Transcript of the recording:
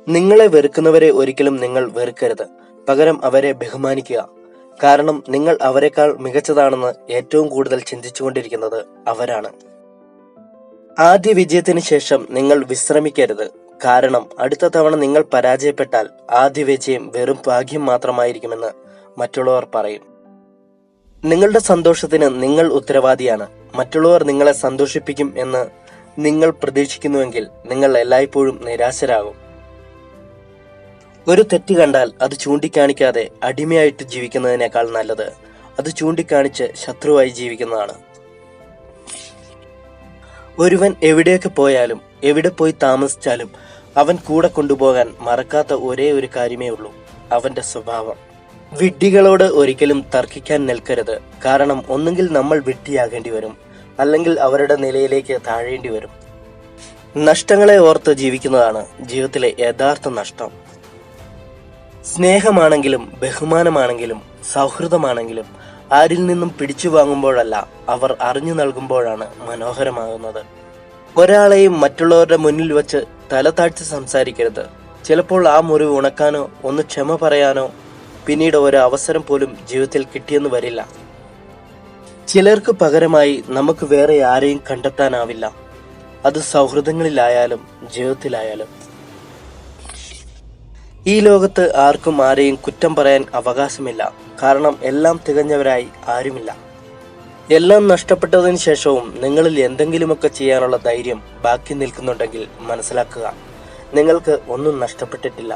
നിങ്ങളെ വെറുക്കുന്നവരെ ഒരിക്കലും നിങ്ങൾ വെറുക്കരുത്. പകരം അവരെ ബഹുമാനിക്കുക. കാരണം നിങ്ങൾ അവരെക്കാൾ മികച്ചതാണെന്ന് ഏറ്റവും കൂടുതൽ ചിന്തിച്ചുകൊണ്ടിരിക്കുന്നത് അവരാണ്. ആദ്യ വിജയത്തിന് ശേഷം നിങ്ങൾ വിശ്രമിക്കരുത്. കാരണം അടുത്ത തവണ നിങ്ങൾ പരാജയപ്പെട്ടാൽ ആദ്യ വിജയം വെറും ഭാഗ്യം മാത്രമായിരിക്കുമെന്ന് മറ്റുള്ളവർ പറയും. നിങ്ങളുടെ സന്തോഷത്തിന് നിങ്ങൾ ഉത്തരവാദിയാണ്. മറ്റുള്ളവർ നിങ്ങളെ സന്തോഷിപ്പിക്കും എന്ന് നിങ്ങൾ പ്രതീക്ഷിക്കുന്നുവെങ്കിൽ നിങ്ങൾ എല്ലായ്പ്പോഴും നിരാശരാകും. ഒരു തെറ്റ് കണ്ടാൽ അത് ചൂണ്ടിക്കാണിക്കാതെ അടിമയായിട്ട് ജീവിക്കുന്നതിനേക്കാൾ നല്ലത് അത് ചൂണ്ടിക്കാണിച്ച് ശത്രുവായി ജീവിക്കുന്നതാണ്. ഒരുവൻ എവിടെയൊക്കെ പോയാലും എവിടെ പോയി താമസിച്ചാലും അവൻ കൂടെ കൊണ്ടുപോകാൻ മറക്കാത്ത ഒരേ ഒരു കാര്യമേ ഉള്ളൂ, അവന്റെ സ്വഭാവം. വിഡ്ഢികളോട് ഒരിക്കലും തർക്കിക്കാൻ നിൽക്കരുത്. കാരണം ഒന്നുകിൽ നമ്മൾ വിഡ്ഢിയാകേണ്ടി വരും, അല്ലെങ്കിൽ അവരുടെ നിലയിലേക്ക് താഴേണ്ടി വരും. നഷ്ടങ്ങളെ ഓർത്ത് ജീവിക്കുന്നതാണ് ജീവിതത്തിലെ യഥാർത്ഥ നഷ്ടം. സ്നേഹമാണെങ്കിലും ബഹുമാനമാണെങ്കിലും സൗഹൃദമാണെങ്കിലും ആരിൽ നിന്നും പിടിച്ചു വാങ്ങുമ്പോഴല്ല, അവർ അറിഞ്ഞു നൽകുമ്പോഴാണ് മനോഹരമാകുന്നത്. ഒരാളെയും മറ്റുള്ളവരുടെ മുന്നിൽ വച്ച് തല താഴ്ത്തി സംസാരിക്കരുത്. ചിലപ്പോൾ ആ മുറിവ് ഉണക്കാനോ ഒന്ന് ക്ഷമ പറയാനോ പിന്നീട് ഒരു അവസരം പോലും ജീവിതത്തിൽ കിട്ടിയെന്ന് വരില്ല. ചിലർക്ക് പകരമായി നമുക്ക് വേറെ ആരെയും കണ്ടെത്താനാവില്ല. അത് സൗഹൃദങ്ങളിലായാലും ജീവിതത്തിലായാലും. ഈ ലോകത്ത് ആർക്കും ആരെയും കുറ്റം പറയാൻ അവകാശമില്ല. കാരണം എല്ലാം തികഞ്ഞവരായി ആരുമില്ല. എല്ലാം നഷ്ടപ്പെട്ടതിന് ശേഷവും നിങ്ങളിൽ എന്തെങ്കിലുമൊക്കെ ചെയ്യാനുള്ള ധൈര്യം ബാക്കി നിൽക്കുന്നുണ്ടെങ്കിൽ മനസ്സിലാക്കുക, നിങ്ങൾക്ക് ഒന്നും നഷ്ടപ്പെട്ടിട്ടില്ല.